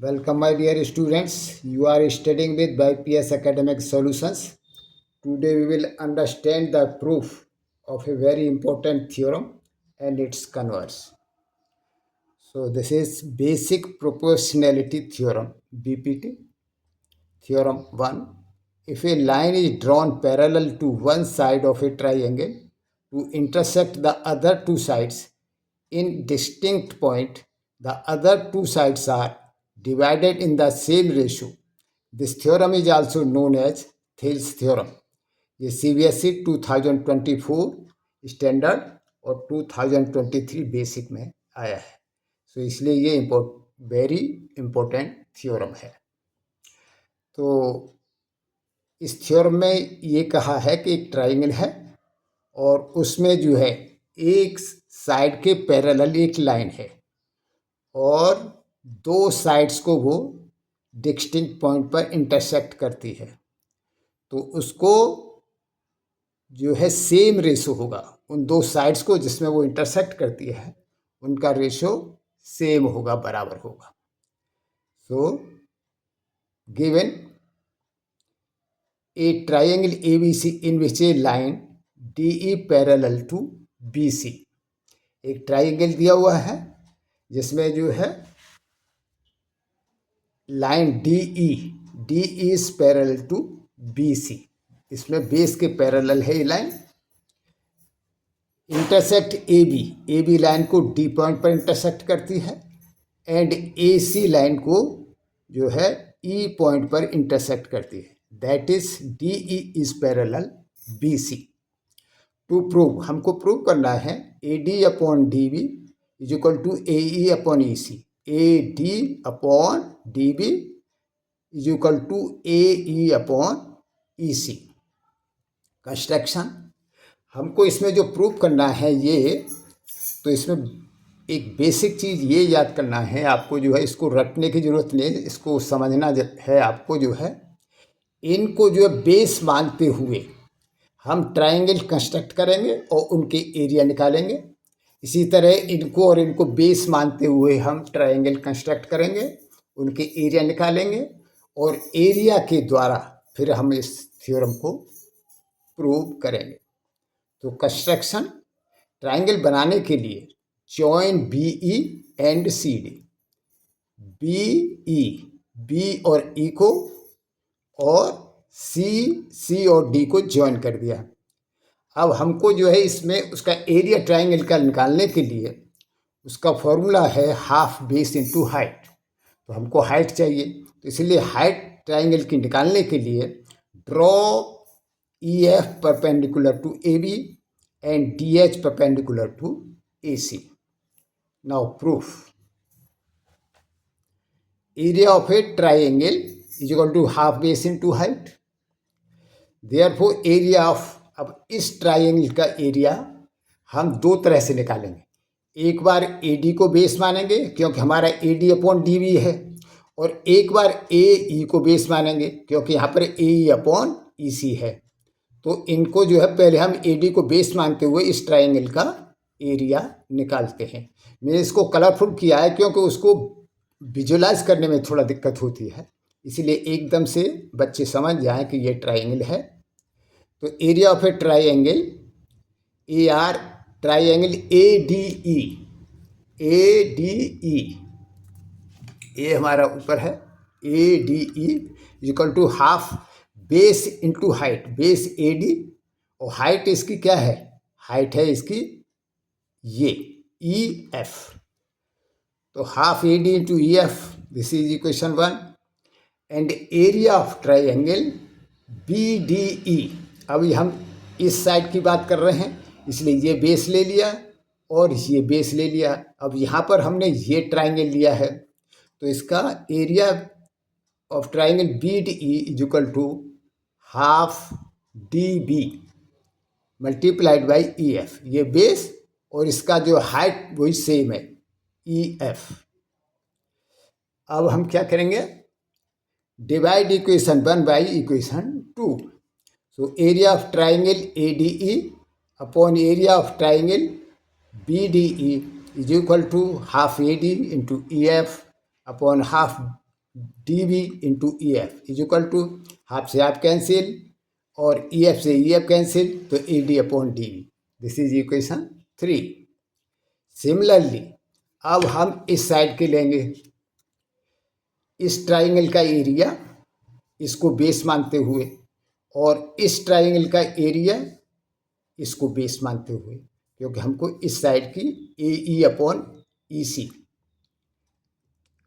Welcome, my dear students. You are studying with BPS Academic Solutions. Today, we will understand the proof of a very important theorem and its converse. So, this is Basic Proportionality Theorem, BPT. Theorem 1. If a line is drawn parallel to one side of a triangle to intersect the other two sides in distinct point, the other two sides are divided in the same ratio. This theorem is also known as Thales theorem. ये CBSE 2024 standard और 2023 basic में आया है. सो इसलिए ये very important theorem है. तो इस थ्योरम में ये कहा है कि एक ट्राइंगल है और उसमें जो है एक साइड के पैरेलल एक लाइन है और दो साइड्स को वो डिस्टिंक्ट पॉइंट पर इंटरसेक्ट करती है. तो उसको जो है सेम रेशो होगा उन दो साइड्स को जिसमें वो इंटरसेक्ट करती है, उनका रेशो सेम होगा, बराबर होगा. So given a triangle ABC in which a line DE parallel to BC. एक ट्राइंगल दिया हुआ है जिसमें जो है line DE is parallel to BC. इसमें बेस के पैरेलल है ये लाइन. इंटरसेक्ट AB लाइन को D पॉइंट पर इंटरसेक्ट करती है एंड AC लाइन को जो है E पॉइंट पर इंटरसेक्ट करती है. That is DE is parallel BC. To prove, हमको प्रूव करना है AD upon DB is equal to AE upon EC. AD upon DB is equal to AE upon EC. Construction, हमको इसमें जो prove करना है ये, तो इसमें एक बेसिक चीज़ ये याद करना है आपको, जो है इसको रटने की ज़रूरत नहीं, इसको समझना है आपको. जो है इनको जो है बेस मानते हुए हम ट्राइंगल कंस्ट्रक्ट करेंगे और उनके एरिया निकालेंगे. इसी तरह इनको और इनको बेस मानते हुए हम ट्राइंगल कंस्ट्रक्ट करेंगे, उनके एरिया निकालेंगे और एरिया के द्वारा फिर हम इस थ्योरम को प्रूव करेंगे. तो कंस्ट्रक्शन, ट्राइंगल बनाने के लिए join BE and CD. B और E को और C और D को ज्वाइन कर दिया. अब हमको जो है इसमें उसका एरिया ट्राइंगल का निकालने के लिए उसका फॉर्मूला है हाफ बेस इनटू हाइट. तो हमको हाइट चाहिए, तो इसलिए हाइट ट्राइंगल की निकालने के लिए draw EF perpendicular to AB and DH perpendicular to AC. Now proof. Area of a triangle is equal to half base into height. Therefore area of, अब इस ट्राइंगल का एरिया हम दो तरह से निकालेंगे. एक बार AD को बेस मानेंगे क्योंकि हमारा AD अपॉन DB है, और एक बार AE को बेस मानेंगे क्योंकि यहाँ पर AE अपॉन EC है. तो इनको जो है पहले हम AD को बेस मानते हुए इस ट्राइंगल का एरिया निकालते हैं. मैंने इसको कलरफुल किया है क्योंकि उसको विजुलाइज करने में थोड़ा दिक्कत होती है, इसलिए एकदम से बच्चे समझ जाएं कि ये ट्राइंगल है. तो area of a triangle AR, triangle ADE. A हमारा ऊपर है, ADE equal to half base into height. Base AD और हाइट इसकी क्या है, हाइट है इसकी ये EF. तो half AD into EF, this is equation 1. And area of triangle BDE. अभी हम इस साइड की बात कर रहे हैं, इसलिए ये बेस ले लिया और ये बेस ले लिया. अब यहाँ पर हमने ये ट्राइंगल लिया है, तो इसका area of triangle BDE is equal to half DB multiplied by EF. ये बेस और इसका जो हाइट वही सेम है, EF. अब हम क्या करेंगे, divide equation 1 by equation 2. So area of triangle ADE upon area of triangle BDE is equal to half AD into EF upon half D B into E F is equal to half से half cancel और E F से E F cancel तो A D upon D B. This is equation 3। Similarly अब हम इस side के लेंगे, इस ट्राइंगल का एरिया इसको बेस मानते हुए और इस ट्राइंगल का एरिया इसको बेस मानते हुए, क्योंकि हमको इस साइड की ए ई अपॉन ई सी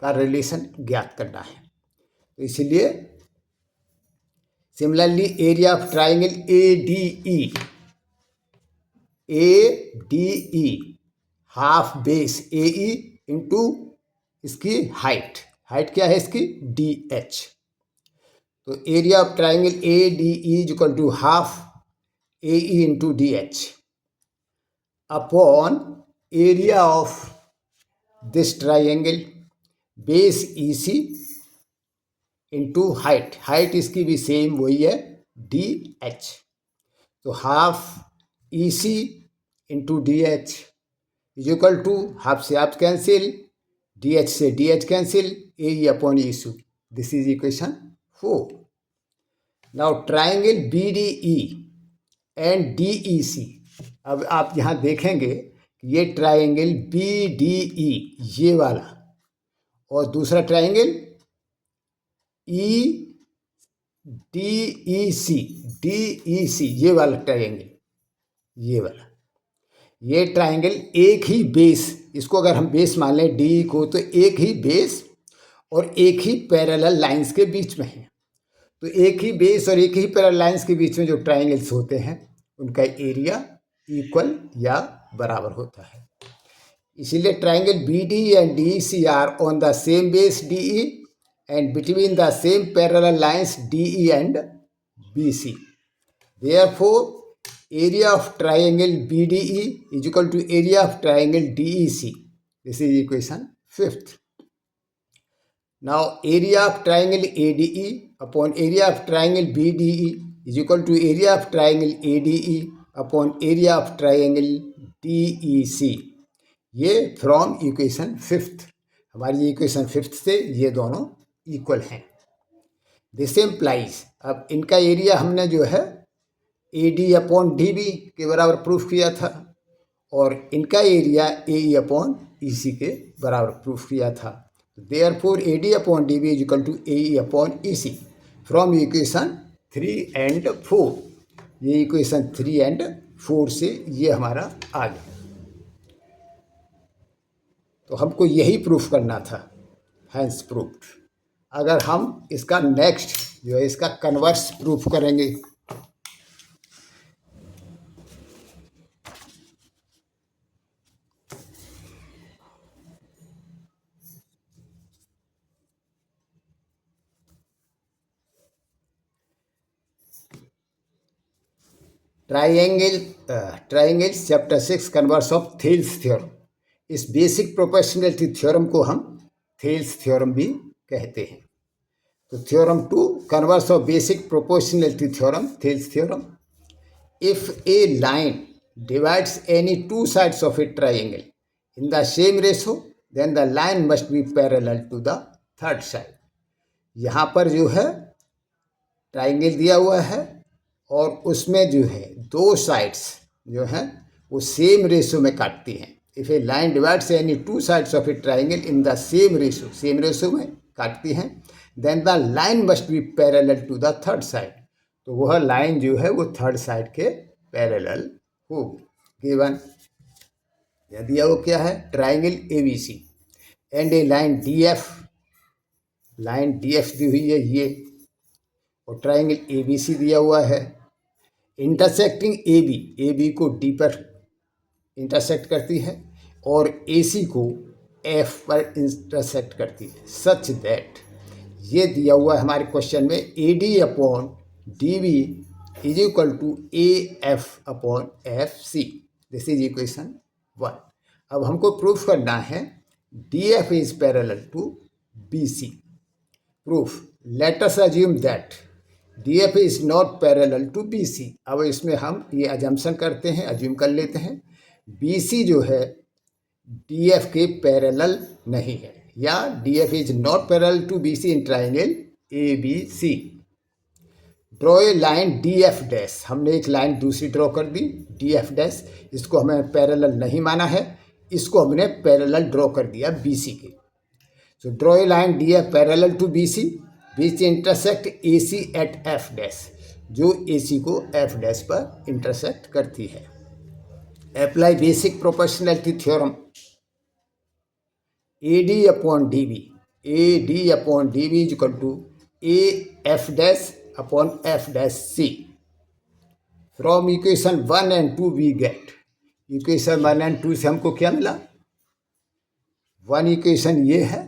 का रिलेशन ज्ञात करना है। तो इसलिए similarly area of triangle A D E half base A E into इसकी हाइट, हाइट क्या है इसकी डी एच। तो area of triangle A D E is equal to half A E into D H upon area of this triangle base E C into height, height इसकी भी same वही है D H. तो half E C into D H is equal to half से half cancel, D H से D H cancel, A E upon E C. This is equation 4। Now triangle B D E and D E C, अब आप यहाँ देखेंगे ये triangle B D ई ये वाला और दूसरा ट्राइंगल ई डी ई सी ये वाला ट्राइंगल, ये वाला, ये ट्राइंगल एक ही बेस, इसको अगर हम बेस मान लें डी को तो एक ही बेस और एक ही पैरेलल लाइंस के बीच में है। तो एक ही बेस और एक ही पैरेलल लाइंस के बीच में जो ट्राइंगल्स होते हैं उनका एरिया इक्वल या बराबर होता है। इसीलिए triangle B D and D C are on the same base D E and between the same parallel lines DE and BC. Therefore, area of triangle BDE is equal to area of triangle DEC. This is equation 5th. Now, area of triangle ADE upon area of triangle BDE is equal to area of triangle ADE upon area of triangle DEC. ये from equation 5th, हमारी equation 5th से ये दोनों equal हैं। This implies, अब इनका area हमने जो है A D upon D B के बराबर प्रूफ किया था और इनका area A E upon E सी के बराबर प्रूफ किया था। Therefore A D upon D B is equal to A E upon E C from equation 3 and 4। ये इक्वेशन 3 and 4 से ये हमारा आ गया। तो हमको यही प्रूफ करना था, हैंस प्रूफ्ड। अगर हम इसका नेक्स्ट जो है इसका कन्वर्स प्रूफ करेंगे, triangle chapter 6 converse of Thales theorem. इस बेसिक प्रोपोर्शनैलिटी थ्योरम को हम थेल्स थ्योरम भी कहते हैं। तो theorem 2 converse of basic proportionality theorem, Thales theorem. If a line divides any two sides of a triangle in the same ratio then the line must be parallel to the third side. यहाँ पर जो है triangle दिया हुआ है और उसमें जो है दो साइड्स जो हैं वो सेम रेशो में काटती हैं। If a line divides any two sides of a triangle in the same ratio में काटती हैं then the line must be parallel to the third side. तो वह लाइन जो है वो थर्ड साइड के पैरेलल होगी। गिवन यदि वो क्या है triangle A B C and a line D F, line D F दी हुई है ये और ट्राइंगल ए बी सी दिया हुआ है। इंटरसेक्टिंग ए बी को डी पर इंटरसेक्ट करती है और ए सी को एफ पर इंटरसेक्ट करती है, सच दैट ये दिया हुआ है हमारे क्वेश्चन में A D upon D B is equal to A F upon F C. This is equation 1। अब हमको प्रूफ करना है D F is parallel to B C. Proof, let us assume that D F is not parallel to B C. अब इसमें हम ये assumption करते हैं, अज्यूम कर लेते हैं बी सी जो है डी एफ के पैरेलल नहीं है, या DF is not parallel to BC in triangle ABC। Draw a line DF dash, हमने एक लाइन दूसरी ड्रॉ कर दी DF डैश, इसको हमें पैरेलल नहीं माना है, इसको हमने पैरेलल ड्रॉ कर दिया BC के। So draw a line DF parallel to BC, BC intersect AC at F dash, जो AC को F डैश पर इंटरसेक्ट करती है। Apply basic proportionality theorem, AD upon DB, AD upon DB is equal to AF dash upon F dash C। From equation 1 and 2 we get, equation 1 and 2 से हमको क्या मिला, 1 equation ये है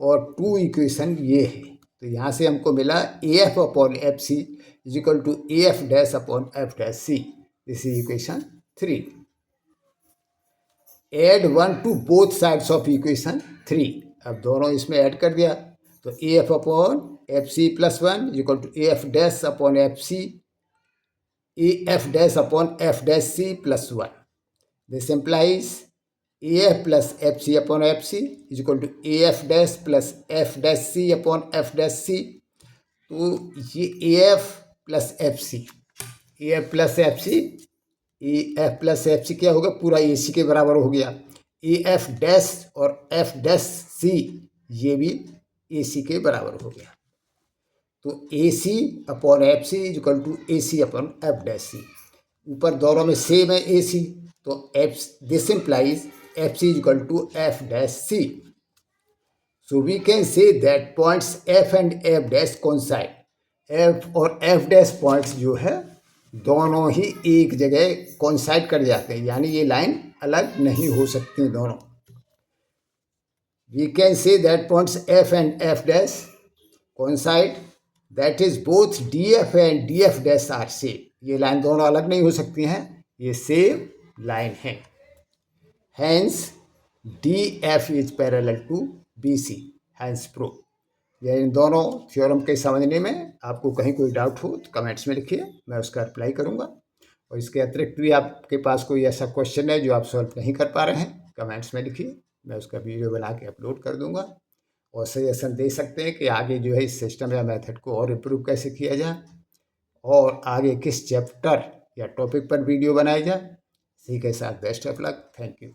और 2 इक्वेशन ये है, तो यहाँ से हमको मिला AF upon FC is equal to AF dash upon F dash C। This is equation 3। Add 1 to both sides of equation 3, अब दोनों इसमें ऐड कर दिया, तो AF upon FC plus 1 is equal to AF dash upon FC, AF dash upon F dash C plus 1। This implies AF plus FC upon FC is equal to AF dash plus F dash C upon F dash C। तो ये AF plus FC, AF plus FC, AF plus FC क्या होगा, पूरा AC के बराबर हो गया। AF dash और F डैश C ये भी AC के बराबर हो गया, तो AC upon FC is equal to AC upon F dash C। ऊपर दोनों में सेम है AC, तो this implies FC is equal to F dash C। So we can say that points F and F dash coincide, F और F dash points जो है दोनों ही एक जगह कोइंसाइड कर जाते हैं, यानी ये लाइन अलग नहीं हो सकती दोनों। We can say that points F and F dash coincide, that is both DF and DF dash are same, ये लाइन दोनों अलग नहीं हो सकती हैं, ये सेम लाइन है। Hence DF is parallel to BC, hence prove. या इन दोनों थ्योरम के समझने में आपको कहीं कोई डाउट हो तो कमेंट्स में लिखिए, मैं उसका रिप्लाई करूंगा। और इसके अतिरिक्त भी आपके पास कोई ऐसा क्वेश्चन है जो आप सॉल्व नहीं कर पा रहे हैं, कमेंट्स में लिखिए, मैं उसका वीडियो बना के अपलोड कर दूंगा। और सजेशन दे सकते हैं कि आगे जो है इस सिस्टम या मेथड को और इम्प्रूव कैसे किया जाए और आगे किस चैप्टर या टॉपिक पर वीडियो बनाई जाए। इसी के साथ best of luck, thank you.